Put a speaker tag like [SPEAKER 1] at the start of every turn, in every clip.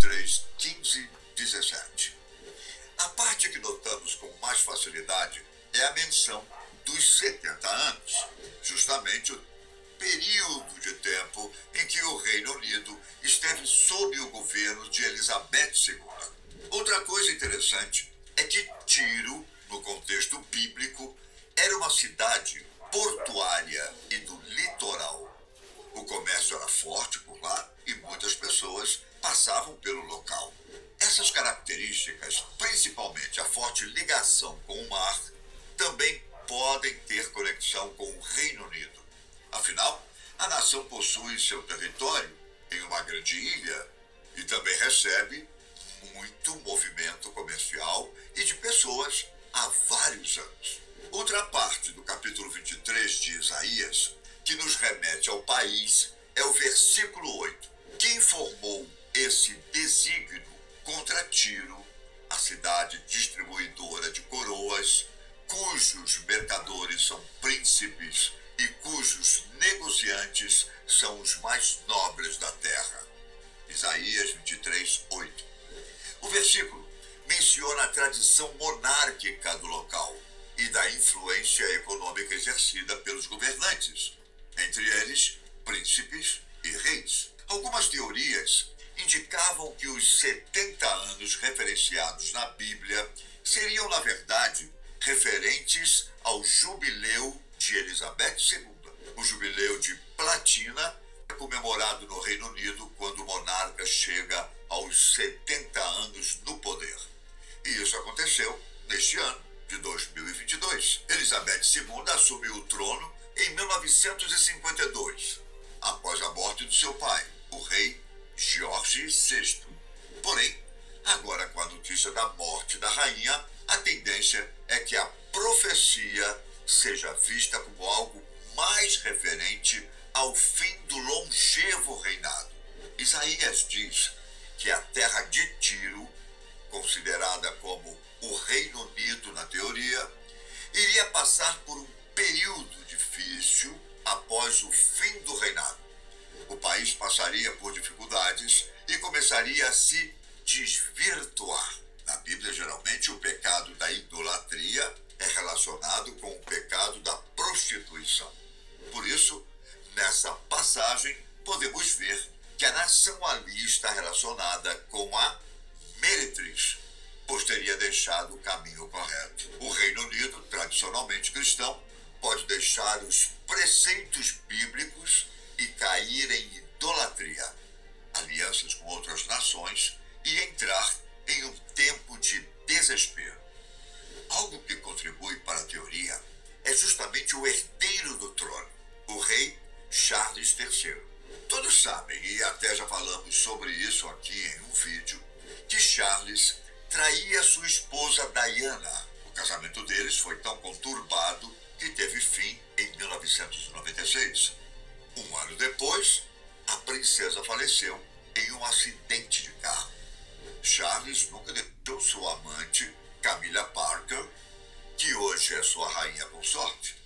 [SPEAKER 1] 23, 15, 17. A parte que notamos com mais facilidade é a menção dos 70 anos, justamente o período de tempo em que o Reino Unido esteve sob o governo de Elizabeth II. Outra coisa interessante é que Tiro, no contexto bíblico, era uma cidade portuária e do litoral. O comércio era forte por lá e muitas pessoas passavam pelo local. Essas características, principalmente a forte ligação com o mar, também podem ter conexão com o Reino Unido. Afinal, a nação possui seu território em uma grande ilha e também recebe muito movimento comercial e de pessoas há vários anos. Outra parte do capítulo 23 de Isaías, que nos remete ao país, é o versículo 8, que informou esse desígnio contra Tiro, a cidade distribuidora de coroas, cujos mercadores são príncipes e cujos negociantes são os mais nobres da terra. Isaías 23, 8. O versículo menciona a tradição monárquica do local e da influência econômica exercida pelos governantes, entre eles príncipes e reis. Algumas teorias indicavam que os 70 anos referenciados na Bíblia seriam, na verdade, referentes ao jubileu de Elizabeth II, o jubileu de platina, comemorado no Reino Unido quando o monarca chega aos 70 anos no poder. E isso aconteceu neste ano de 2022. Elizabeth II assumiu o trono em 1952, após a morte do seu pai, o rei George VI. Porém, agora com a notícia da morte da rainha, a tendência é que a profecia seja vista como algo mais referente ao fim do longevo reinado. Isaías diz que a terra de Tiro, considerada como o Reino Unido na teoria, iria passar por um período difícil após o fim do reinado. O país passaria por dificuldades e começaria a se desvirtuar. Na Bíblia, geralmente, o pecado da idolatria é relacionado com o pecado da prostituição. Por isso, nessa passagem, podemos ver que a nação ali está relacionada com a meretriz, pois teria deixado o caminho correto. O Reino Unido, tradicionalmente cristão, pode deixar os preceitos bíblicos e cair em idolatria, alianças com outras nações e entrar em um tempo de desespero. Algo que contribui para a teoria é justamente o herdeiro do trono, o rei Charles III. Todos sabem, e até já falamos sobre isso aqui em um vídeo, que Charles traía sua esposa Diana. O casamento deles foi tão conturbado que teve fim em 1996. Um ano depois, a princesa faleceu em um acidente de carro. Charles nunca deixou sua amante, Camilla Parker, que hoje é sua rainha consorte.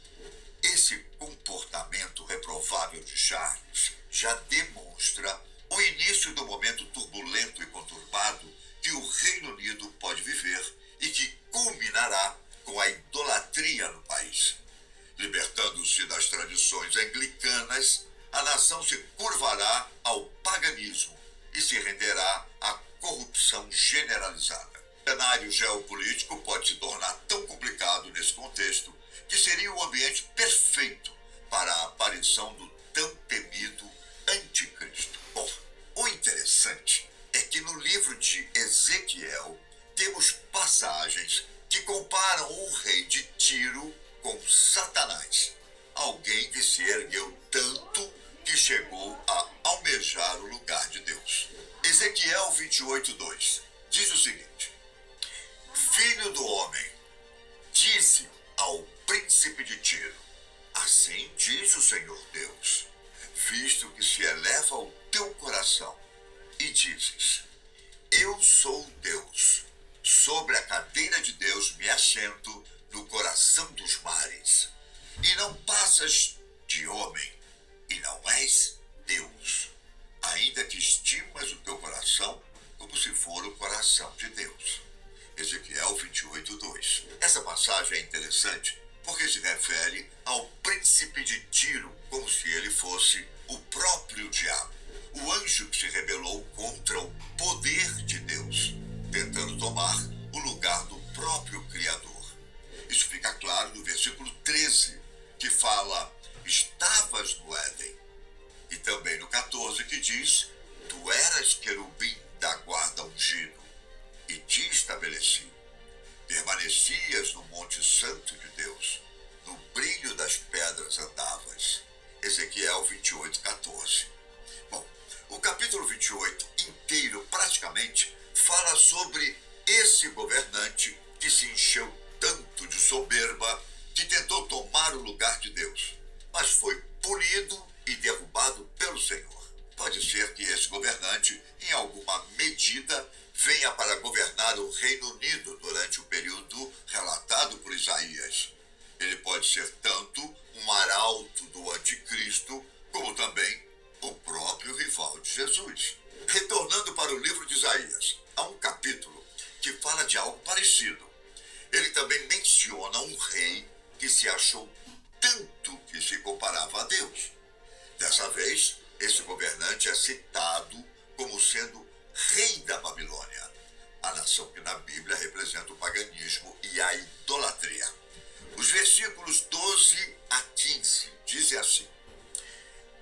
[SPEAKER 1] Esse comportamento reprovável de Charles já demonstra o início do momento turbulento e conturbado que o Reino Unido pode viver e que culminará com a idolatria no país. Libertando-se das tradições anglicanas, a nação se curvará ao paganismo e se renderá à corrupção generalizada. O cenário geopolítico pode se tornar tão complicado nesse contexto que seria o ambiente perfeito para a aparição do tão temido anticristo. Bom, o interessante é que no livro de Ezequiel temos passagens que comparam o rei de Tiro com Satanás, alguém que se ergueu tanto que chegou a almejar o lugar de Deus. Ezequiel 28:2 diz o seguinte: Filho do homem, disse ao príncipe de Tiro, assim diz o Senhor Deus, visto que se eleva o teu coração e dizes, eu sou Deus, sobre a cadeira de Deus me assento no coração dos mares, e não passas de homem, e não és Deus, ainda que estimas o teu coração como se for o coração de Deus. Ezequiel 28:2. Essa passagem é interessante porque se refere ao príncipe de Tiro, como se ele fosse o próprio diabo, o anjo que se rebelou contra o poder de Deus, tentando tomar o lugar do próprio Criador. Isso fica claro no versículo 13, que fala: estavas no Éden. E também no 14, que diz: tu eras querubim da guarda ungido, e te estabeleci. Permanecias no monte santo de Deus, no brilho das pedras andavas. Ezequiel 28:14. Bom, o capítulo 28 inteiro praticamente fala sobre esse governante que se encheu tanto de soberba que tentou tomar o lugar de Deus, mas foi punido e derrubado pelo Senhor. Pode ser que esse governante, em alguma medida, venha para governar o Reino Unido durante o período relatado por Isaías. Ele pode ser tanto um arauto do anticristo, como também o próprio rival de Jesus. Retornando para o livro de Isaías, há um capítulo que fala de algo parecido. Ele também menciona um rei que se achou tanto que se comparava a Deus. Dessa vez, esse governante é citado como sendo rei da Babilônia, a nação que na Bíblia representa o paganismo e a idolatria. Os versículos 12 a 15 dizem assim: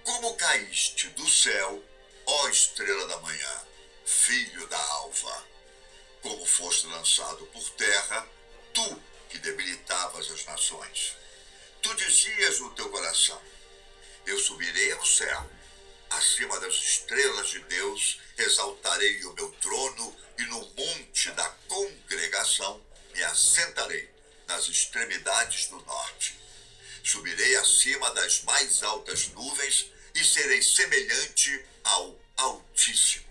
[SPEAKER 1] como caíste do céu, ó estrela da manhã, filho da alva, como foste lançado por terra, tu que debilitavas as nações. Tu dizias no teu coração: eu subirei ao céu, acima das estrelas de Deus, exaltarei o meu trono e no monte da congregação me assentarei nas extremidades do norte. Subirei acima das mais altas nuvens e serei semelhante ao Altíssimo.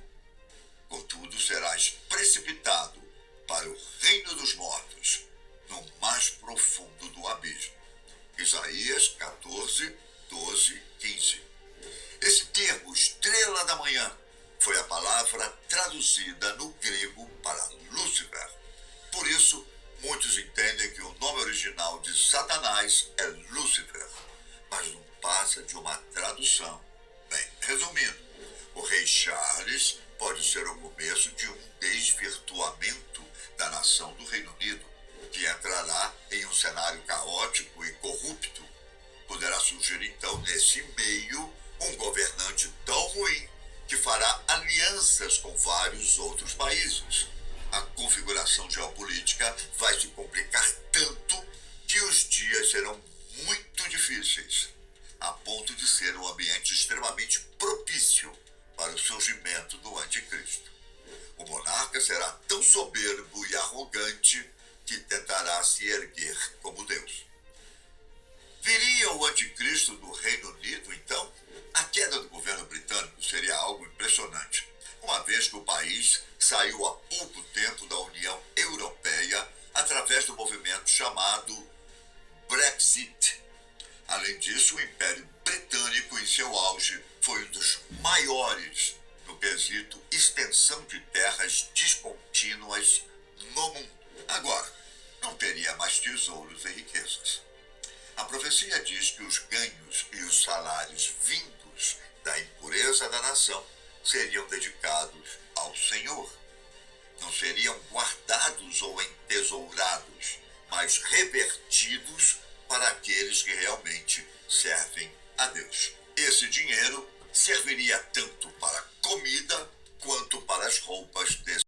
[SPEAKER 1] Contudo, serás precipitado para o reino dos mortos, no mais profundo do abismo. Isaías 14, 12, 15. Esse termo, estrela da manhã, foi a palavra traduzida no grego para Lúcifer. Por isso, muitos entendem que o nome original de Satanás é Lúcifer, mas não passa de uma tradução. Bem, resumindo, o rei Charles pode ser o começo de um desvirtuamento da nação do Reino Unido, que entrará em um cenário caótico e corrupto. Poderá surgir então nesse meio um governante tão ruim que fará alianças com vários outros países. A configuração geopolítica vai se complicar tanto que os dias serão muito difíceis, a ponto de ser um ambiente extremamente propício para o surgimento do anticristo. O monarca será tão soberbo e arrogante que tentará se erguer como Deus. Viria o anticristo do Reino Unido, então? A queda do governo britânico seria algo impressionante, uma vez que o país saiu há pouco tempo da União Europeia através do movimento chamado Brexit. Além disso, o Império Britânico, em seu auge, foi um dos maiores no quesito extensão de terras descontínuas no mundo. Agora, não teria mais tesouros e riquezas. A profecia diz que os ganhos e os salários vindos da impureza da nação seriam dedicados ao Senhor. Não seriam guardados ou entesourados, mas revertidos para aqueles que realmente servem a Deus. Esse dinheiro serviria tanto para comida quanto para as roupas desse